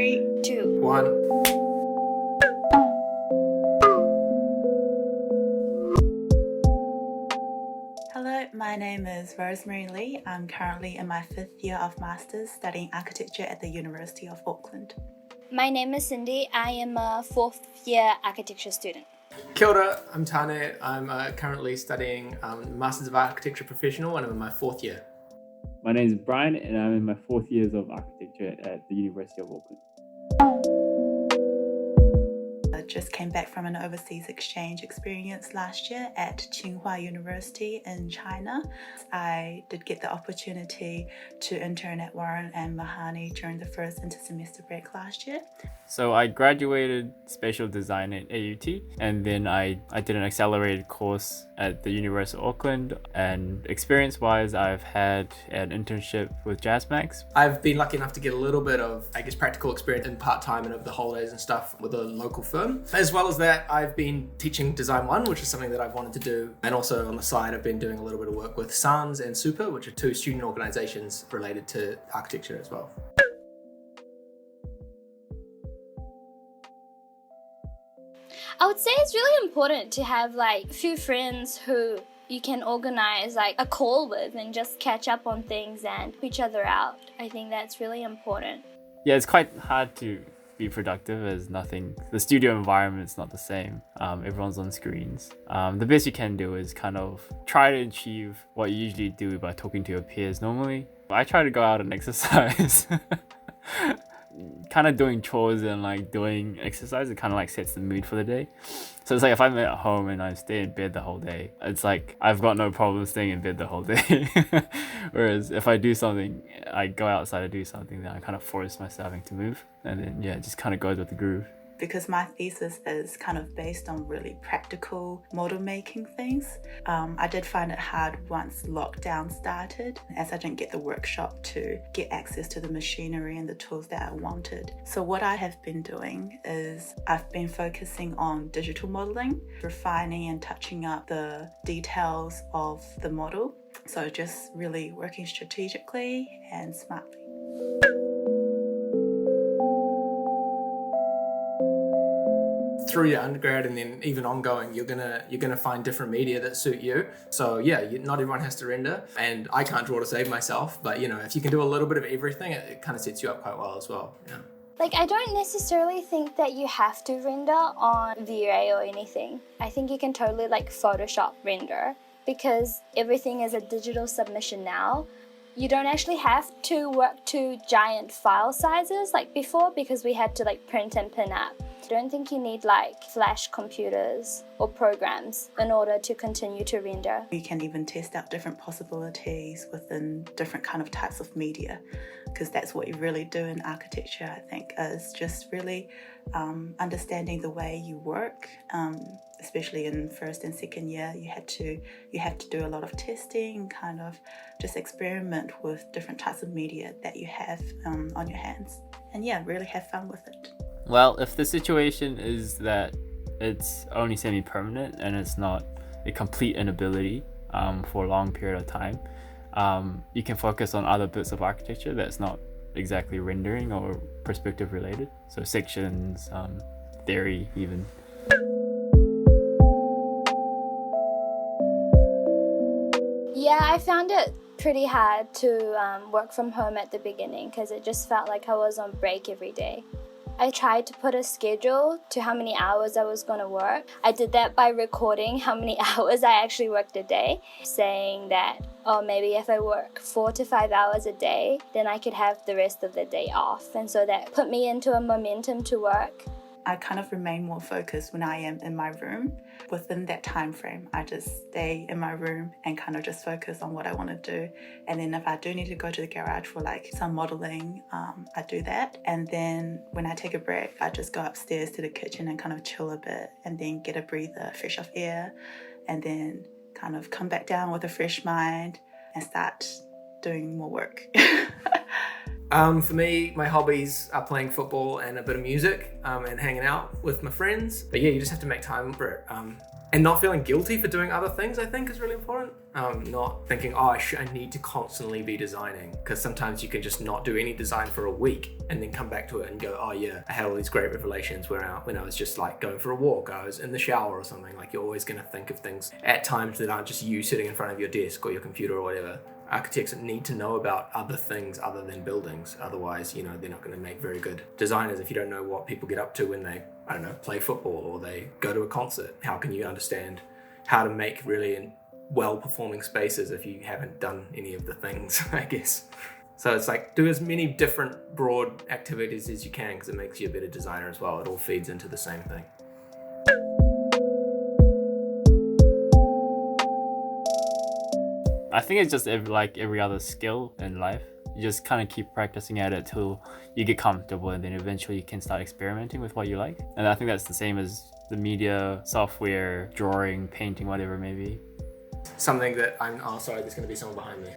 3, 2, 1. Hello, my name is Rosemary Lee. I'm currently in my 5th year of Masters studying architecture at the University of Auckland. My name is Cindy. I am a 4th year architecture student. Kia ora, I'm Tane. I'm currently studying Masters of Architecture Professional and I'm in my 4th year. My name is Brian and I'm in my 4th years of architecture at the University of Auckland. I just came back from an overseas exchange experience last year at Tsinghua University in China. I did get the opportunity to intern at Warren and Mahoney during the first inter-semester break last year. So I graduated spatial design at AUT and then I did an accelerated course at the University of Auckland, and experience-wise I've had an internship with JazzMax. I've been lucky enough to get a little bit of, practical experience in part-time and over the holidays and stuff with a local firm. As well as that, I've been teaching Design 1, which is something that I've wanted to do. And also on the side, I've been doing a little bit of work with SANS and Super, which are 2 student organizations related to architecture as well. I would say it's really important to have a few friends who you can organize a call with and just catch up on things and help each other out. I think that's really important. Yeah, it's quite hard to be productive as the studio environment's not the same. Everyone's on screens. The best you can do is kind of try to achieve what you usually do by talking to your peers normally. I try to go out and exercise. Kind of doing chores and doing exercise, it kind of sets the mood for the day. So it's if I'm at home and I stay in bed the whole day, it's I've got no problem staying in bed the whole day. Whereas if I do something, I go outside to do something, then I kind of force myself to move, and then it just kind of goes with the groove. Because my thesis is kind of based on really practical model making things. I did find it hard once lockdown started, as I didn't get the workshop to get access to the machinery and the tools that I wanted. So what I have been doing is I've been focusing on digital modeling, refining and touching up the details of the model. So just really working strategically and smartly. Through your undergrad and then even ongoing, you're gonna find different media that suit you. So yeah, not everyone has to render, and I can't draw to save myself. But if you can do a little bit of everything, it kind of sets you up quite well as well. Yeah. I don't necessarily think that you have to render on V-Ray or anything. I think you can totally Photoshop render, because everything is a digital submission now. You don't actually have to work to giant file sizes like before, because we had to print and pin up. I don't think you need flash computers or programs in order to continue to render. You can even test out different possibilities within different kind of types of media, because that's what you really do in architecture, I think, is just really understanding the way you work. Especially in first and second year, you have to do a lot of testing, kind of just experiment with different types of media that you have on your hands, and really have fun with it. Well, if the situation is that it's only semi-permanent and it's not a complete inability for a long period of time, you can focus on other bits of architecture that's not exactly rendering or perspective related. So sections, theory even. Yeah, I found it pretty hard to work from home at the beginning, because it just felt like I was on break every day. I tried to put a schedule to how many hours I was going to work. I did that by recording how many hours I actually worked a day, saying that, maybe if I work 4 to 5 hours a day, then I could have the rest of the day off. And so that put me into a momentum to work. I kind of remain more focused when I am in my room. Within that time frame, I just stay in my room and kind of just focus on what I want to do. And then if I do need to go to the garage for some modeling, I do that. And then when I take a break, I just go upstairs to the kitchen and kind of chill a bit, and then get a breather, fresh off air, and then kind of come back down with a fresh mind and start doing more work. For me, my hobbies are playing football and a bit of music, and hanging out with my friends. But yeah, you just have to make time for it. And not feeling guilty for doing other things, I think, is really important. Not thinking, oh, I need to constantly be designing, because sometimes you can just not do any design for a week and then come back to it and go, oh yeah, I had all these great revelations when I was just like going for a walk, I was in the shower or something. Like, you're always gonna think of things at times that aren't just you sitting in front of your desk or your computer or whatever. Architects need to know about other things other than buildings. Otherwise, they're not going to make very good designers if you don't know what people get up to when they, I don't know, play football or they go to a concert. How can you understand how to make really well-performing spaces if you haven't done any of the things, I guess. So it's like, do as many different broad activities as you can, because it makes you a better designer as well. It all feeds into the same thing. I think it's just like every other skill in life. You just kind of keep practicing at it till you get comfortable, and then eventually you can start experimenting with what you like. And I think that's the same as the media, software, drawing, painting, whatever it may be. Something that oh sorry, there's going to be someone behind me.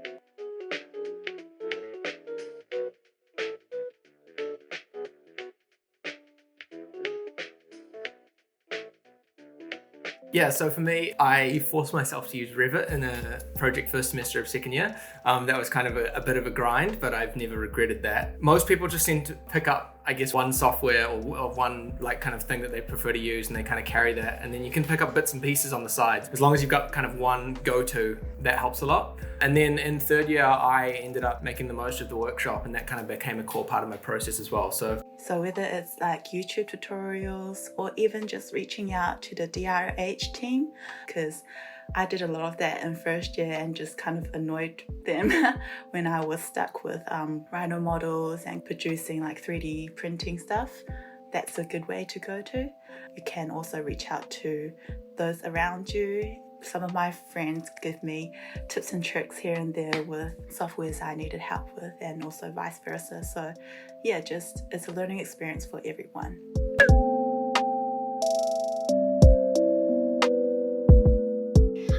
Yeah, so for me, I forced myself to use Revit in a project first semester of second year. That was kind of a bit of a grind, but I've never regretted that. Most people just seem to pick up, I guess, one software or one like kind of thing that they prefer to use, and they kind of carry that, and then you can pick up bits and pieces on the sides. As long as you've got kind of one go-to, that helps a lot. And then in third year, I ended up making the most of the workshop, and that kind of became a core part of my process as well. So whether it's like YouTube tutorials or even just reaching out to the DRH team, because I did a lot of that in first year and just kind of annoyed them when I was stuck with Rhino models and producing like 3D printing stuff. That's a good way to go to. You can also reach out to those around you. Some of my friends give me tips and tricks here and there with softwares I needed help with, and also vice versa. So yeah, it's a learning experience for everyone.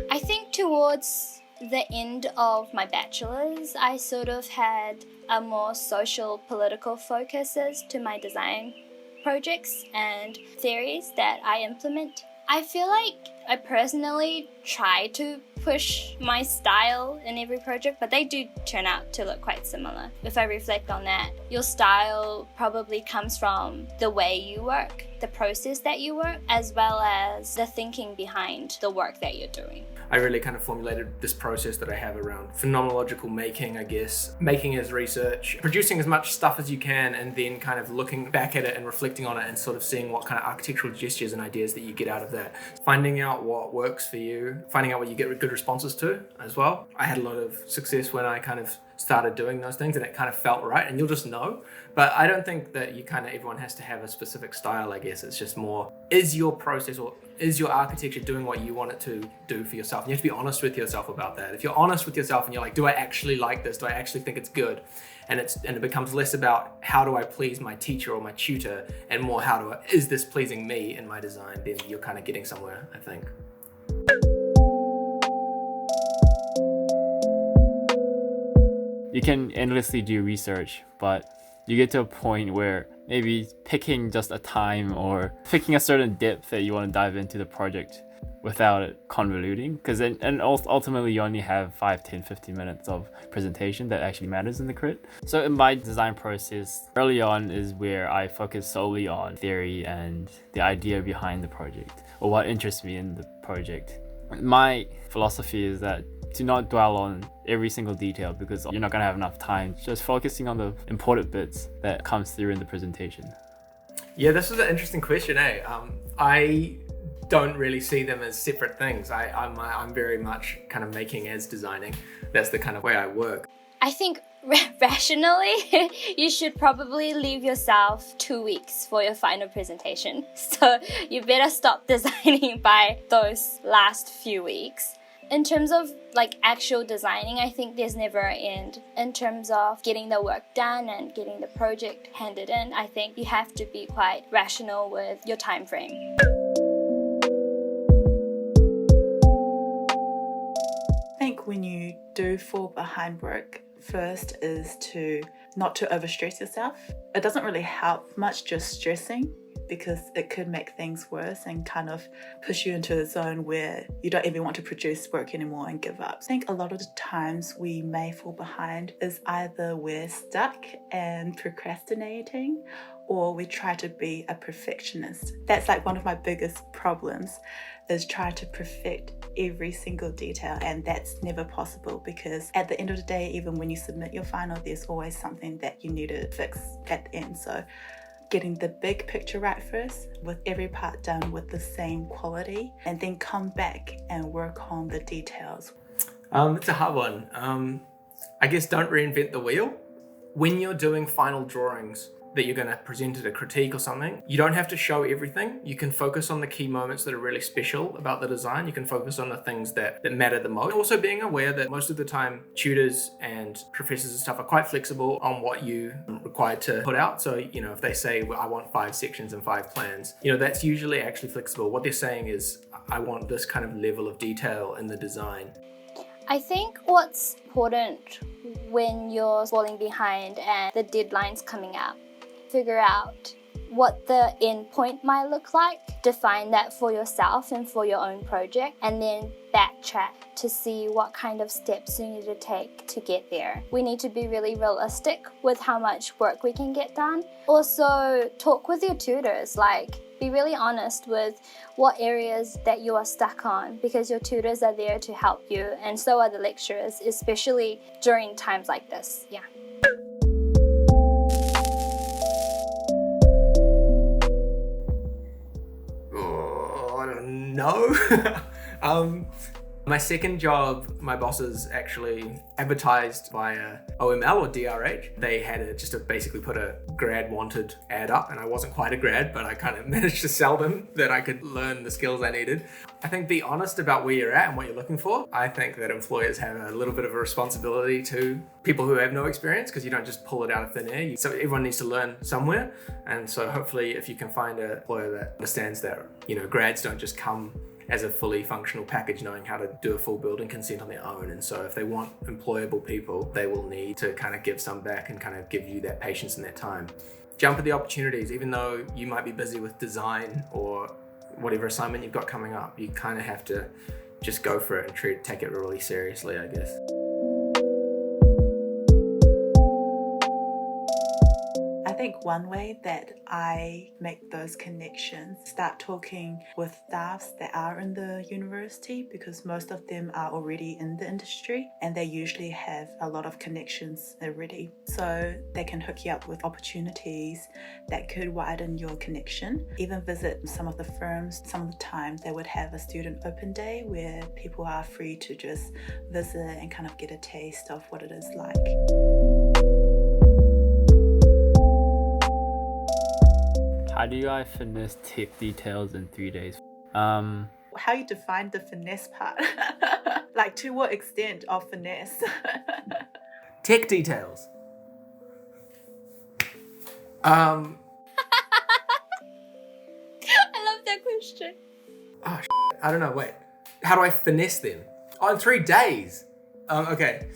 I think towards the end of my bachelor's, I sort of had a more social political focuses to my design projects and theories that I implement. I feel like I personally try to push my style in every project, but they do turn out to look quite similar. If I reflect on that, your style probably comes from the way you work, the process that you work, as well as the thinking behind the work that you're doing. I really kind of formulated this process that I have around phenomenological making, I guess. Making as research, producing as much stuff as you can, and then kind of looking back at it and reflecting on it and sort of seeing what kind of architectural gestures and ideas that you get out of that. Finding out what works for you, finding out what you get good responses to as well. I had a lot of success when I kind of started doing those things and it kind of felt right, and you'll just know. But I don't think that everyone has to have a specific style, I guess. It's just more, is your process or is your architecture doing what you want it to do for yourself? And you have to be honest with yourself about that. If you're honest with yourself and you're like, do I actually like this? Do I actually think it's good? And it becomes less about how do I please my teacher or my tutor, and more is this pleasing me in my design? Then you're kind of getting somewhere, I think. You can endlessly do research, but you get to a point where maybe picking just a time or picking a certain depth that you want to dive into the project without it convoluting, because ultimately you only have 5, 10, 15 minutes of presentation that actually matters in the crit. So in my design process, early on is where I focus solely on theory and the idea behind the project, or what interests me in the project. My philosophy is that to not dwell on every single detail, because you're not going to have enough time. Just focusing on the important bits that comes through in the presentation. Yeah, this is an interesting question, eh? I don't really see them as separate things. I'm very much kind of making as designing. That's the kind of way I work. I think rationally, you should probably leave yourself 2 weeks for your final presentation. So you better stop designing by those last few weeks. In terms of like actual designing, I think there's never an end. In terms of getting the work done and getting the project handed in, I think you have to be quite rational with your time frame. I think when you do fall behind work, first is to not to overstress yourself. It doesn't really help much just stressing, because it could make things worse and kind of push you into a zone where you don't even want to produce work anymore and give up. I think a lot of the times we may fall behind is either we're stuck and procrastinating, or we try to be a perfectionist. That's like one of my biggest problems, is try to perfect every single detail, and that's never possible, because at the end of the day, even when you submit your final, there's always something that you need to fix at the end. So getting the big picture right first, with every part done with the same quality, and then come back and work on the details. It's a hard one. I guess don't reinvent the wheel. When you're doing final drawings that you're going to present at a critique or something, you don't have to show everything. You can focus on the key moments that are really special about the design. You can focus on the things that matter the most. Also being aware that most of the time tutors and professors and stuff are quite flexible on what you required to put out. So, if they say, well, I want 5 sections and 5 plans, that's usually actually flexible. What they're saying is, I want this kind of level of detail in the design. I think what's important when you're falling behind and the deadline's coming up, figure out what the end point might look like, define that for yourself and for your own project, and then backtrack to see what kind of steps you need to take to get there. We need to be really realistic with how much work we can get done. Also, talk with your tutors, be really honest with what areas that you are stuck on, because your tutors are there to help you, and so are the lecturers, especially during times like this. Yeah. No. My second job, my bosses actually advertised via OML or DRH. They had basically put a grad wanted ad up, and I wasn't quite a grad, but I kind of managed to sell them that I could learn the skills I needed. I think be honest about where you're at and what you're looking for. I think that employers have a little bit of a responsibility to people who have no experience, because you don't just pull it out of thin air. So everyone needs to learn somewhere. And so hopefully if you can find an employer that understands that, grads don't just come as a fully functional package knowing how to do a full building consent on their own. And so if they want employable people, they will need to kind of give some back and kind of give you that patience and that time. Jump at the opportunities, even though you might be busy with design or whatever assignment you've got coming up. You kind of have to just go for it and take it really seriously, I guess. I think one way that I make those connections, start talking with staffs that are in the university, because most of them are already in the industry and they usually have a lot of connections already. So they can hook you up with opportunities that could widen your connection. Even visit some of the firms. Some of the time they would have a student open day where people are free to just visit and kind of get a taste of what it is like. How do I finesse tech details in 3 days? How you define the finesse part? To what extent of finesse? Tech details. I love that question. Oh, I don't know. Wait. How do I finesse them? Oh, in 3 days. Okay.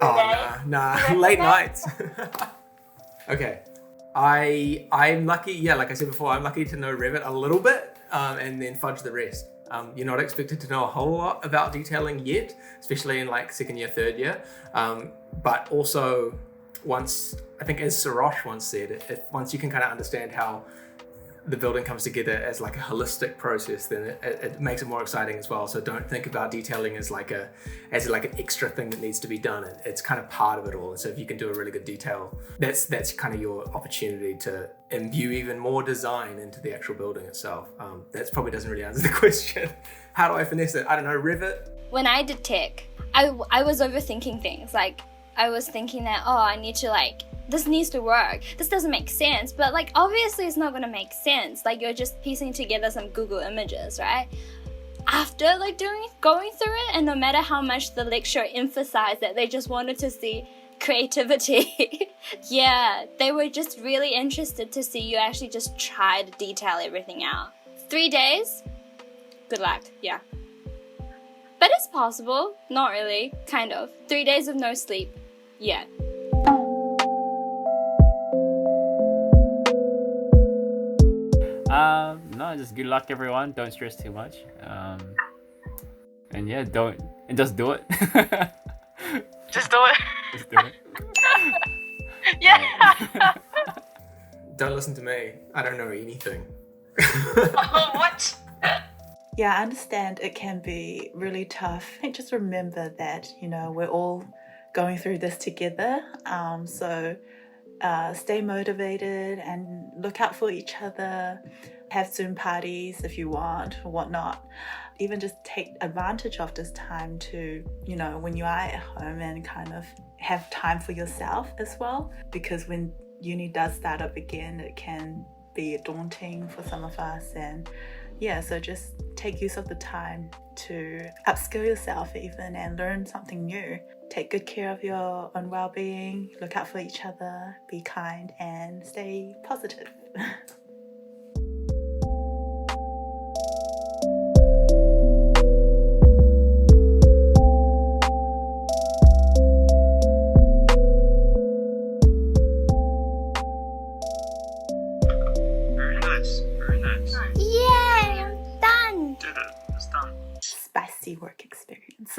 Oh, nah. Late nights. Okay. I'm lucky, like I said before, I'm lucky to know Revit a little bit and then fudge the rest. You're not expected to know a whole lot about detailing yet, especially in second year, third year. But also once, I think as Sarosh once said, once you can kind of understand how the building comes together as a holistic process, then it makes it more exciting as well. So don't think about detailing as an extra thing that needs to be done. It's kind of part of it all. And so if you can do a really good detail, that's kind of your opportunity to imbue even more design into the actual building itself. That probably doesn't really answer the question. How do I finesse it? I don't know, Revit? When I did tech, I was overthinking things. I was thinking that, I need to this needs to work. This doesn't make sense, but obviously it's not gonna make sense. You're just piecing together some Google images, right? After going through it, and no matter how much the lecturer emphasized that they just wanted to see creativity, yeah, they were just really interested to see you actually just try to detail everything out. 3 days, good luck, yeah. But it's possible. Not really. Kind of. 3 days of no sleep. Yeah. No, just good luck, everyone. Don't stress too much. And yeah, just do it. Just do it. Just do it. Yeah. Don't listen to me. I don't know anything. Oh, what? Yeah, I understand it can be really tough. I think just remember that, we're all going through this together. So stay motivated and look out for each other. Have Zoom parties if you want or whatnot. Even just take advantage of this time to, when you are at home and kind of have time for yourself as well. Because when uni does start up again, it can be daunting for some of us. And yeah, so just take use of the time to upskill yourself even and learn something new. Take good care of your own well-being, look out for each other, be kind and stay positive. Very nice. Very nice. Yay! I'm done! Did it. It's done. Spicy work experience.